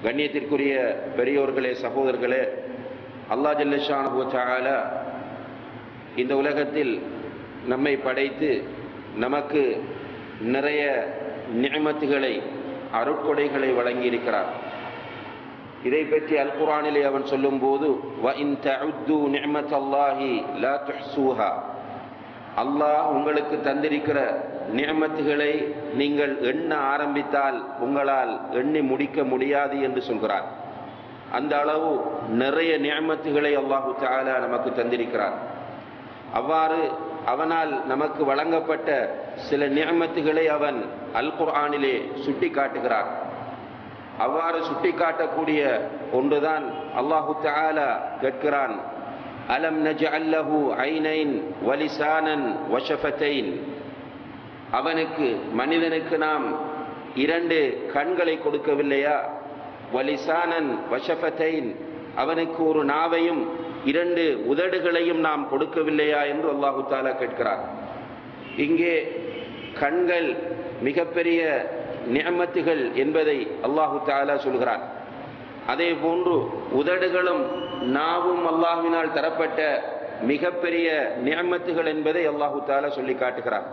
கண்ணியத்திற்குரிய பெரியோர்களே, சகோதரர்களே, அல்லாஹ் ஜல்ல ஷானஹு வ தஆலா இந்த உலகத்தில் நம்மை படைத்து நமக்கு நிறைய நிஅமத்துகளை, அருட்கொடைகளை வழங்கியிருக்கிறார். இதை பற்றி அல் குர்ஆனிலே அவன் சொல்லும்போது, வ இன் தஉது நிஅமத்தல்லாஹி லா துஹ்ஸூஹா, அல்லாஹ் உங்களுக்கு தந்திருக்கிற நிஅமத்துகளை நீங்கள் எண்ண ஆரம்பித்தால் உங்களால் எண்ணி முடிக்க முடியாது என்று சொல்கிறார். அந்த அளவு நிறைய நிஅமத்துகளை அல்லாஹு தஆலா நமக்கு தந்திருக்கிறார். அவ்வாறு அவனால் நமக்கு வழங்கப்பட்ட சில நிஅமத்துகளை அவன் அல் குர்ஆனிலே சுட்டி காட்டுகிறார். அவ்வாறு சுட்டி காட்டக்கூடிய ஒன்றுதான் அல்லாஹு தஆலா கேட்கிறான், அலம் நஜஅல் லஹு ஐனைன் வலிசானன் வஷஃபத்தைன், அவனுக்கு மனிதனுக்கு நாம் 2 கண்களை கொடுக்கவில்லையா? வலிசானன் வஷஃபத்தைன், அவனுக்கு ஒரு நாவையும் 2 உதடுகளையும் நாம் கொடுக்கவில்லையா என்று அல்லாஹு தஆலா கேட்கிறார். இங்கே கண்கள் மிகப்பெரிய நிஅமத்துகள் என்பதை அல்லாஹு தஆலா சொல்கிறார். அதே போன்று உதடுகளும் நாவும் அல்லாஹ்வினால் தரப்பட்ட மிகப்பெரிய நிஅமத்துகள் என்பதை அல்லாஹு தஆலா சொல்லி காட்டுகிறார்.